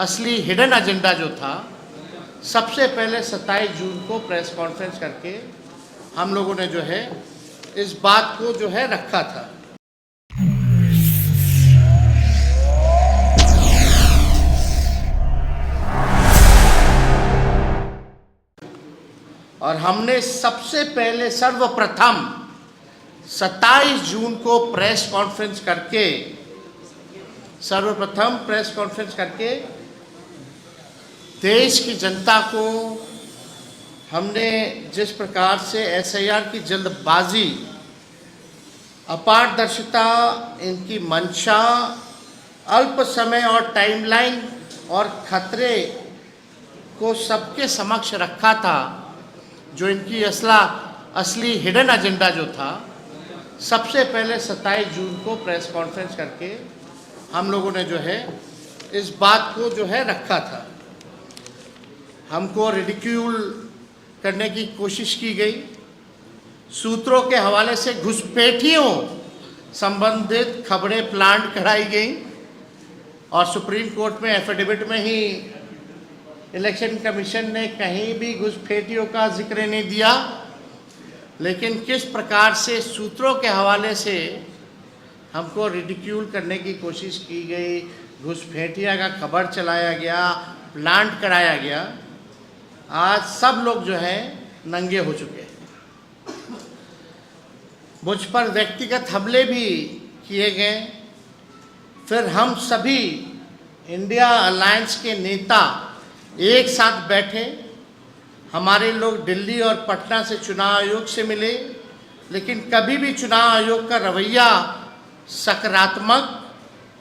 असली hidden agenda जो था, सबसे पहले 27 जून को प्रेस कॉन्फ्रेंस करके हम लोगों ने जो है इस बात को जो है रखा था। और हमने सबसे पहले सर्वप्रथम 27 जून को प्रेस कॉन्फ्रेंस करके देश की जनता को हमने जिस प्रकार से एसआईआर की जल्दबाजी, अपारदर्शिता, इनकी मंशा, अल्प समय और टाइमलाइन और खतरे को सबके समक्ष रखा था, जो इनकी असली हिडन एजेंडा जो था, सबसे पहले 27 जून को प्रेस कॉन्फ्रेंस करके हम लोगों ने जो है इस बात को जो है रखा था। हमको रिडिक्यूल करने की कोशिश की गई, सूत्रों के हवाले से घुसपैठियों संबंधित खबरें प्लांट कराई गई और सुप्रीम कोर्ट में एफिडेविट में ही इलेक्शन कमीशन ने कहीं भी घुसपैठियों का जिक्र नहीं दिया। लेकिन किस प्रकार से सूत्रों के हवाले से हमको रिडिक्यूल करने की कोशिश की गई, घुसपैठिया का खबर चलाया गया, प्लांट कराया गया, आज सब लोग जो है नंगे हो चुके हैं। मुझ पर व्यक्तिगत हमले भी किए गए। फिर हम सभी इंडिया अलायंस के नेता एक साथ बैठे, हमारे लोग दिल्ली और पटना से चुनाव आयोग से मिले, लेकिन कभी भी चुनाव आयोग का रवैया सकारात्मक,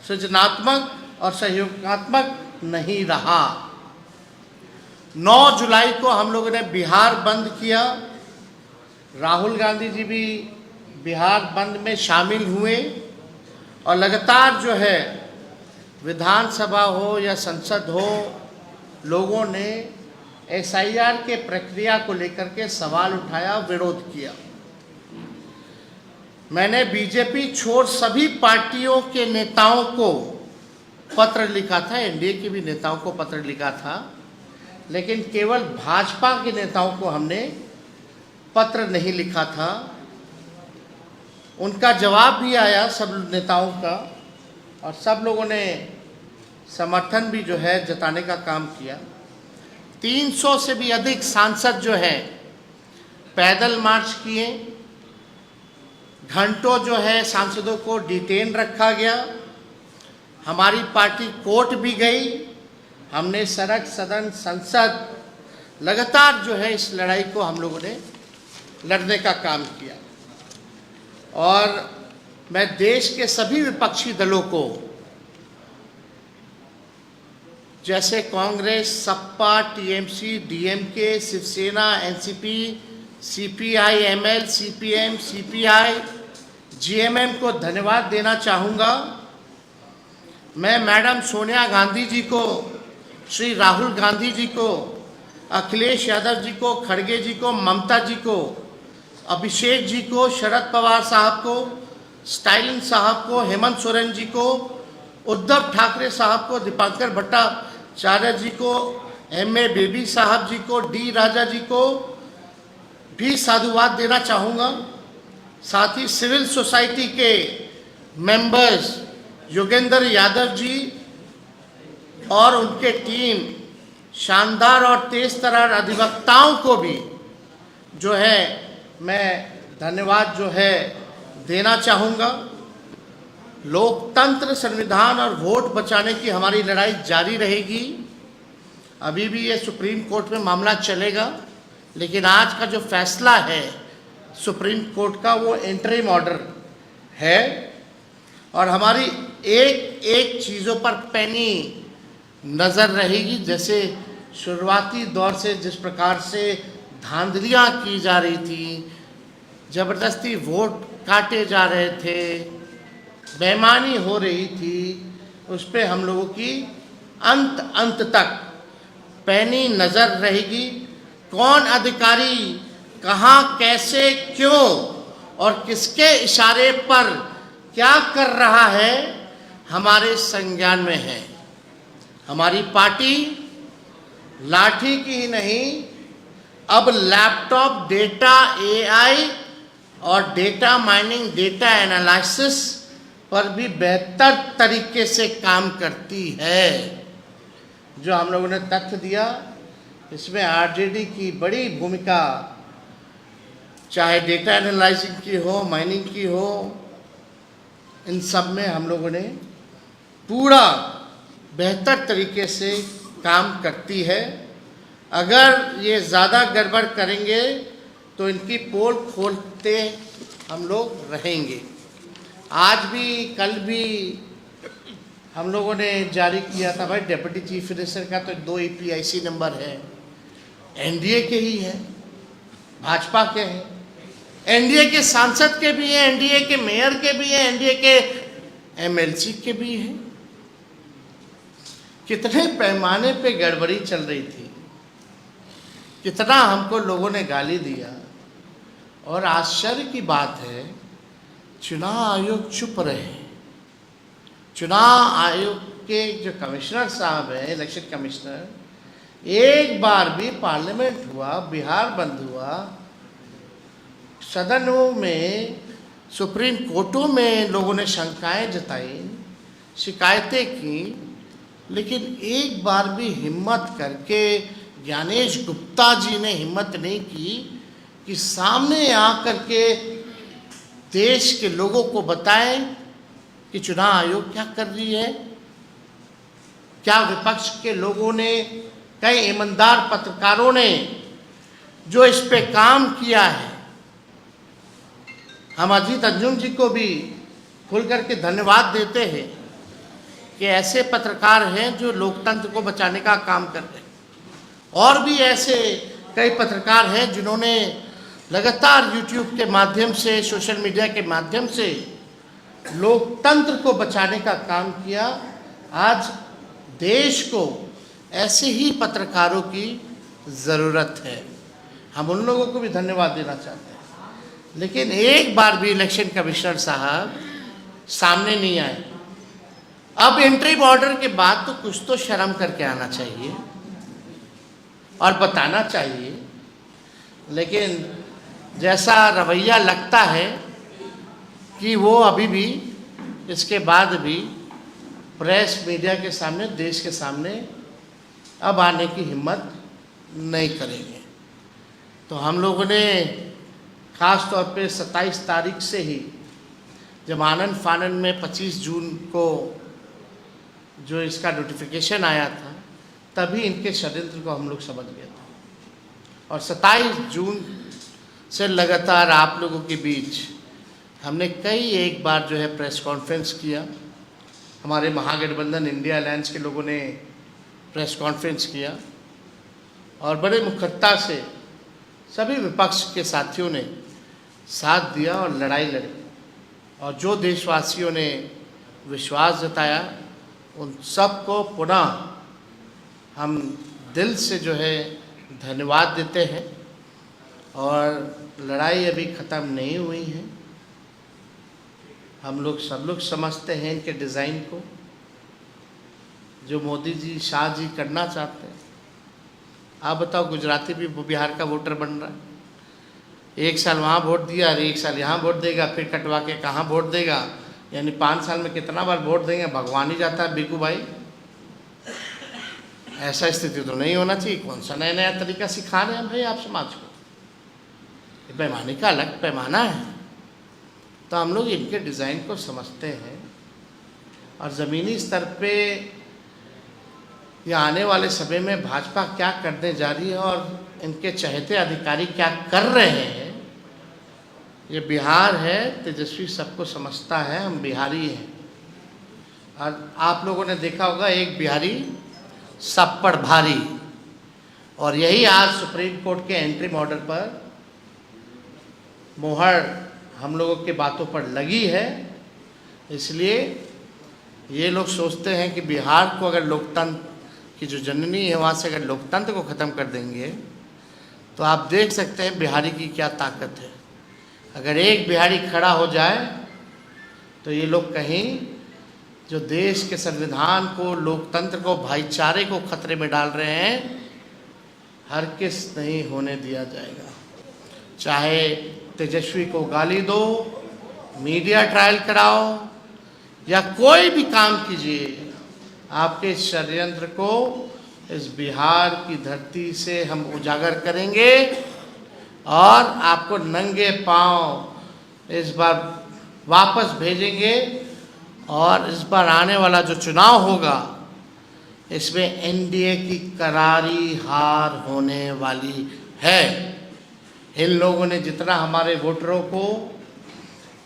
सृजनात्मक और सहयोगात्मक नहीं रहा। 9 जुलाई को हम लोगों ने बिहार बंद किया। राहुल गांधी जी भी बिहार बंद में शामिल हुए और लगातार जो है विधानसभा हो या संसद हो, लोगों ने एसआईआर के प्रक्रिया को लेकर के सवाल उठाया, विरोध किया। मैंने बीजेपी छोड़ सभी पार्टियों के नेताओं को पत्र लिखा था, एनडीए के भी नेताओं को पत्र लिखा था, लेकिन केवल भाजपा के नेताओं को हमने पत्र नहीं लिखा था। उनका जवाब भी आया सब नेताओं का, और सब लोगों ने समर्थन भी जो है जताने का काम किया। 300 से भी अधिक सांसद जो है पैदल मार्च किए, घंटों जो है सांसदों को डिटेन रखा गया। हमारी पार्टी कोर्ट भी गई, हमने सड़क, सदन, संसद, लगातार जो है इस लड़ाई को हम लोगों ने लड़ने का काम किया। और मैं देश के सभी विपक्षी दलों को, जैसे Congress, Sapa, TMC, DMK, Shivsena, NCP, CPI, ML, CPM, CPI, GMM को धन्यवाद देना चाहूँगा। मैं मैडम सोनिया गांधी जी को, श्री राहुल गांधी जी को, अखिलेश यादव जी को, खड़गे जी को, ममता जी को, अभिषेक जी को, शरद पवार साहब को, स्टालिन साहब को, हेमंत सोरेन जी को, उद्धव ठाकरे साहब को, दीपांकर भट्टाचार्य जी को, एमए बेबी साहब जी को, डी राजा जी को भी साधुवाद देना चाहूँगा। साथ ही सिविल सोसाइटी के मेंबर्स योगेंद्र यादव जी और उनके टीम, शानदार और तेज तर्रार अधिवक्ताओं को भी जो है मैं धन्यवाद जो है देना चाहूँगा। लोकतंत्र, संविधान और वोट बचाने की हमारी लड़ाई जारी रहेगी। अभी भी ये सुप्रीम कोर्ट में मामला चलेगा, लेकिन आज का जो फैसला है सुप्रीम कोर्ट का, वो इंटरिम ऑर्डर है और हमारी एक एक चीज़ों पर पैनी नज़र रहेगी। जैसे शुरुआती दौर से जिस प्रकार से धांधलियाँ की जा रही थी, ज़बरदस्ती वोट काटे जा रहे थे, बेईमानी हो रही थी, उस पर हम लोगों की अंत तक पैनी नज़र रहेगी। कौन अधिकारी कहाँ, कैसे, क्यों और किसके इशारे पर क्या कर रहा है, हमारे संज्ञान में है। हमारी पार्टी लाठी की ही नहीं, अब लैपटॉप, डेटा, एआई और डेटा माइनिंग, डेटा एनालिसिस पर भी बेहतर तरीके से काम करती है। जो हम लोगों ने तथ्य दिया, इसमें आरजेडी की बड़ी भूमिका, चाहे डेटा एनालाइजिंग की हो, माइनिंग की हो, इन सब में हम लोगों ने पूरा बेहतर तरीके से काम करती है। अगर ये ज़्यादा गड़बड़ करेंगे तो इनकी पोल खोलते हम लोग रहेंगे। आज भी, कल भी हम लोगों ने जारी किया था भाई, डिप्टी चीफ मिनिस्टर का तो 2 EPIC नंबर है, एनडीए के ही है, भाजपा के हैं, एनडीए के सांसद के भी हैं, एनडीए के मेयर के भी हैं, एनडीए के एमएलसी के भी हैं। कितने पैमाने पे गड़बड़ी चल रही थी, कितना हमको लोगों ने गाली दिया। और आश्चर्य की बात है, चुनाव आयोग चुप रहे। चुनाव आयोग के जो कमिश्नर साहब हैं, इलेक्शन कमिश्नर, एक बार भी पार्लियामेंट हुआ, बिहार बंद हुआ, सदनों में, सुप्रीम कोर्टों में लोगों ने शंकाएं जताई, शिकायतें की, लेकिन एक बार भी हिम्मत करके ज्ञानेश गुप्ता जी ने हिम्मत नहीं की कि सामने आकर के देश के लोगों को बताएं कि चुनाव आयोग क्या कर रही है। क्या विपक्ष के लोगों ने, कई ईमानदार पत्रकारों ने जो इस पे काम किया है, हम अजीत अंजुम जी को भी खुल करके धन्यवाद देते हैं कि ऐसे पत्रकार हैं जो लोकतंत्र को बचाने का काम कर रहे हैं। और भी ऐसे कई पत्रकार हैं जिन्होंने लगातार यूट्यूब के माध्यम से, सोशल मीडिया के माध्यम से लोकतंत्र को बचाने का काम किया। आज देश को ऐसे ही पत्रकारों की ज़रूरत है, हम उन लोगों को भी धन्यवाद देना चाहते हैं। लेकिन एक बार भी इलेक्शन कमिश्नर साहब सामने नहीं आए। अब एंट्री बॉर्डर के बाद तो कुछ तो शर्म करके आना चाहिए और बताना चाहिए। लेकिन जैसा रवैया लगता है कि वो अभी भी, इसके बाद भी प्रेस, मीडिया के सामने, देश के सामने अब आने की हिम्मत नहीं करेंगे। तो हम लोगों ने ख़ास तौर पे 27 तारीख से ही, जब आनंद फानन में 25 जून को जो इसका नोटिफिकेशन आया था, तभी इनके षड्यंत्र को हम लोग समझ गए थे। और 27 जून से लगातार आप लोगों के बीच हमने एक बार जो है प्रेस कॉन्फ्रेंस किया। हमारे महागठबंधन इंडिया अलायंस के लोगों ने प्रेस कॉन्फ्रेंस किया और बड़े मुखरता से सभी विपक्ष के साथियों ने साथ दिया और लड़ाई लड़ी। और जो देशवासियों ने विश्वास जताया, उन सबको पुनः हम दिल से जो है धन्यवाद देते हैं। और लड़ाई अभी ख़त्म नहीं हुई है। हम लोग, सब लोग समझते हैं इनके डिज़ाइन को, जो मोदी जी, शाह जी करना चाहते हैं। आप बताओ, गुजराती भी बिहार का वोटर बन रहा है, एक साल वहाँ वोट दिया और एक साल यहाँ वोट देगा, फिर कटवा के कहाँ वोट देगा, यानी 5 साल में कितना बार वोट देंगे भगवान ही जाता है। बिकू भाई, ऐसा स्थिति तो नहीं होना चाहिए। कौन सा नया नया तरीका सिखा रहे हैं भाई आप समाज को? पैमाने का अलग पैमाना है। तो हम लोग इनके डिज़ाइन को समझते हैं और ज़मीनी स्तर पे या आने वाले समय में भाजपा क्या करने जा रही है और इनके चहेते अधिकारी क्या कर रहे हैं। ये बिहार है, तेजस्वी सबको समझता है, हम बिहारी हैं। और आप लोगों ने देखा होगा, एक बिहारी सब पर भारी। और यही आज सुप्रीम कोर्ट के एंट्री ऑर्डर पर मोहर हम लोगों के बातों पर लगी है। इसलिए ये लोग सोचते हैं कि बिहार को अगर लोकतंत्र की जो जननी है, वहाँ से अगर लोकतंत्र को ख़त्म कर देंगे तो आप देख सकते हैं बिहारी की क्या ताकत है। अगर एक बिहारी खड़ा हो जाए तो ये लोग कहीं जो देश के संविधान को, लोकतंत्र को, भाईचारे को खतरे में डाल रहे हैं, हरगिज़ नहीं होने दिया जाएगा। चाहे तेजस्वी को गाली दो, मीडिया ट्रायल कराओ या कोई भी काम कीजिए, आपके षड्यंत्र को इस बिहार की धरती से हम उजागर करेंगे और आपको नंगे पांव इस बार वापस भेजेंगे। और इस बार आने वाला जो चुनाव होगा, इसमें एनडीए की करारी हार होने वाली है। इन लोगों ने जितना हमारे वोटरों को,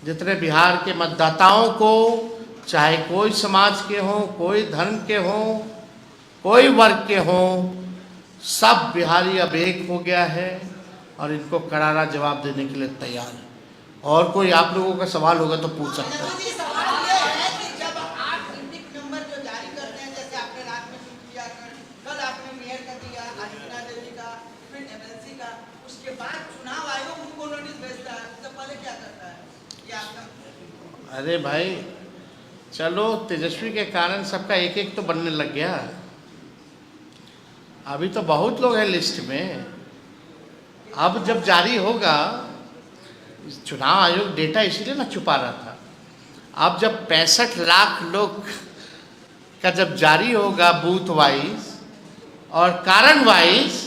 जितने बिहार के मतदाताओं को, चाहे कोई समाज के हों, कोई धर्म के हों, कोई वर्ग के हों, सब बिहारी अब एक हो गया है और इनको करारा जवाब देने के लिए तैयार है। और कोई आप लोगों का सवाल होगा तो पूछ सकते हैं। अरे भाई चलो, तेजस्वी के कारण सबका एक एक तो बनने लग गया। अभी तो बहुत लोग हैं लिस्ट में। अब जब जारी होगा, चुनाव आयोग डेटा इसीलिए ना छुपा रहा था। अब जब 65 लाख लोग का जब जारी होगा बूथ वाइज और कारण वाइज,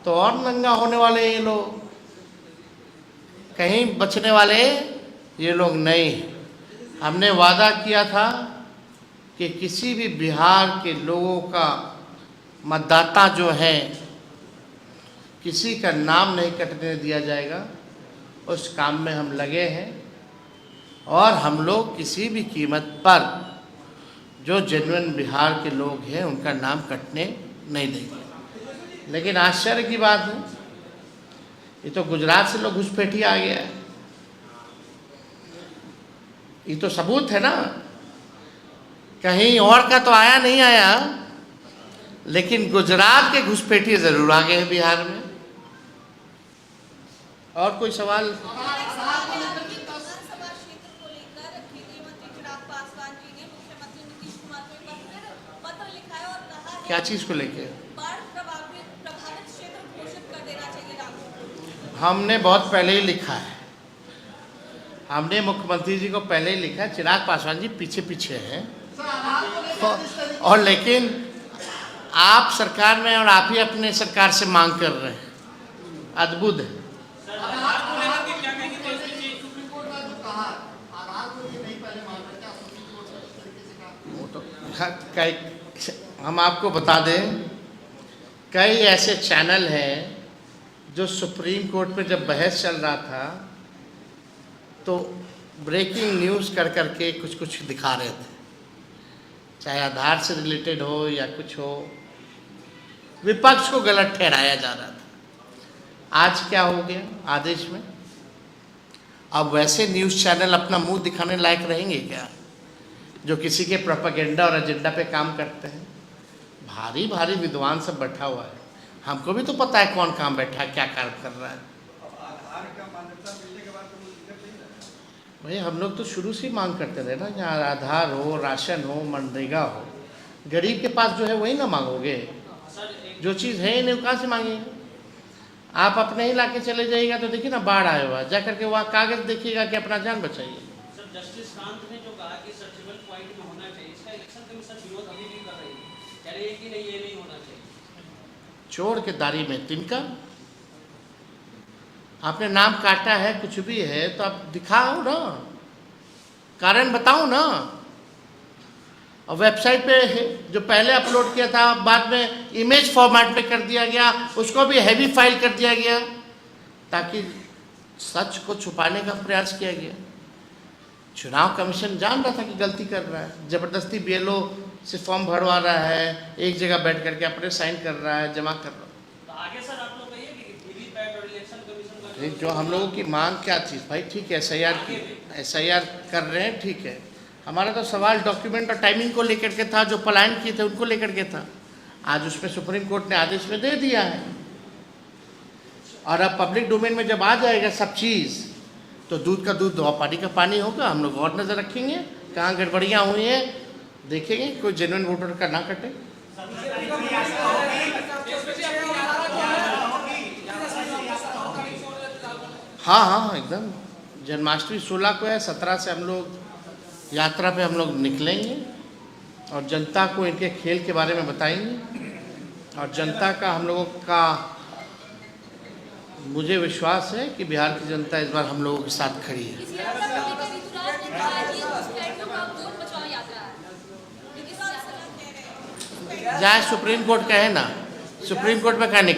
तो और नंगा होने वाले ये लोग, कहीं बचने वाले ये लोग नहीं। हमने वादा किया था कि किसी भी बिहार के लोगों का मतदाता जो है, किसी का नाम नहीं कटने दिया जाएगा। उस काम में हम लगे हैं और हम लोग किसी भी कीमत पर जो जेन्युइन बिहार के लोग हैं उनका नाम कटने नहीं देंगे। लेकिन आश्चर्य की बात है, ये तो गुजरात से लोग घुसपैठिया आ गया है। ये तो सबूत है ना, कहीं और का तो आया नहीं आया, लेकिन गुजरात के घुसपैठिए जरूर आ गए हैं बिहार में। और कोई सवाल? क्या चीज को लेके? हमने बहुत पहले ही लिखा है। हमने मुख्यमंत्री जी को पहले ही लिखा है। चिराग पासवान जी पीछे पीछे हैं और लेकिन आप सरकार में और आप ही अपने सरकार से मांग कर रहे हैं। अद्भुत है। हम आपको बता दें, कई ऐसे चैनल हैं जो सुप्रीम कोर्ट में जब बहस चल रहा था तो ब्रेकिंग न्यूज़ कर करके कुछ कुछ दिखा रहे थे, चाहे आधार से रिलेटेड हो या कुछ हो। विपक्ष को गलत ठहराया जा रहा था। आज क्या हो गया आदेश में? अब वैसे न्यूज़ चैनल अपना मुंह दिखाने लायक रहेंगे क्या, जो किसी के प्रोपेगेंडा और एजेंडा पे काम करते हैं? भारी भारी विद्वान सब बैठा हुआ है। हमको भी तो पता है कौन कहाँ बैठा है, क्या कार्य कर रहा है। भाई हम लोग तो शुरू से ही मांग करते रहे ना, जहाँ आधार हो, राशन हो, मनरेगा हो। गरीब के पास जो है वही ना मांगोगे, जो चीज़ है नहीं कहाँ से मांगेंगे? आप अपने ही लाके चले जाइएगा तो देखिए ना, बाढ़ आया हुआ, जा करके वहाँ कागज देखिएगा कि अपना जान बचाइए। सर, जस्टिस कांत ने जो कहा कि सर्चिबल पॉइंट में होना चाहिए, इसका इलेक्शन कमीशन विरोध अभी भी कर रही है, कह रही है कि नहीं, ये नहीं होना चाहिए। चोर के दारी में तिनका। आपने नाम काटा है, कुछ भी है तो आप दिखाओ ना, कारण बताओ ना। और वेबसाइट पे जो पहले अपलोड किया था, बाद में इमेज फॉर्मेट पे कर दिया गया, उसको भी हैवी फाइल कर दिया गया, ताकि सच को छुपाने का प्रयास किया गया। चुनाव कमीशन जान रहा था कि गलती कर रहा है, ज़बरदस्ती बीएलओ से फॉर्म भरवा रहा है, एक जगह बैठ करके अपने साइन कर रहा है, जमा कर रहा है। तो आगे सर आप लोग कहिए कि वीवीपैट और इलेक्शन कमीशन का जो हम लोगों की मांग क्या थी भाई? ठीक है, एसआईआर कर रहे हैं, ठीक है। हमारा तो सवाल डॉक्यूमेंट और टाइमिंग को लेकर के था, जो पलायन किए थे उनको लेकर के था। आज उसमें सुप्रीम कोर्ट ने आदेश में दे दिया है। और अब पब्लिक डोमेन में जब आ जाएगा सब चीज़, तो दूध का दूध और पानी का पानी होगा। हम लोग और नज़र रखेंगे कहाँ गड़बड़ियाँ हुई हैं देखेंगे, कोई जेन्युइन वोटर का ना कटे। हाँ हाँ एकदम, जन्माष्टमी 16 को है, 17 से हम लोग यात्रा पे हम लोग निकलेंगे और जनता को इनके खेल के बारे में बताएंगे। और जनता का हम लोगों का मुझे विश्वास है कि बिहार की जनता इस बार हम लोगों के साथ खड़ी है। इस यात्रा को लेकर ऋतुराज ने कहा कि उस लड़कियों का वोट बचाओ यात्रा है। लेकिन जहाँ सुप्रीम कोर्ट कहे ना, सुप्रीम कोर्ट में कहने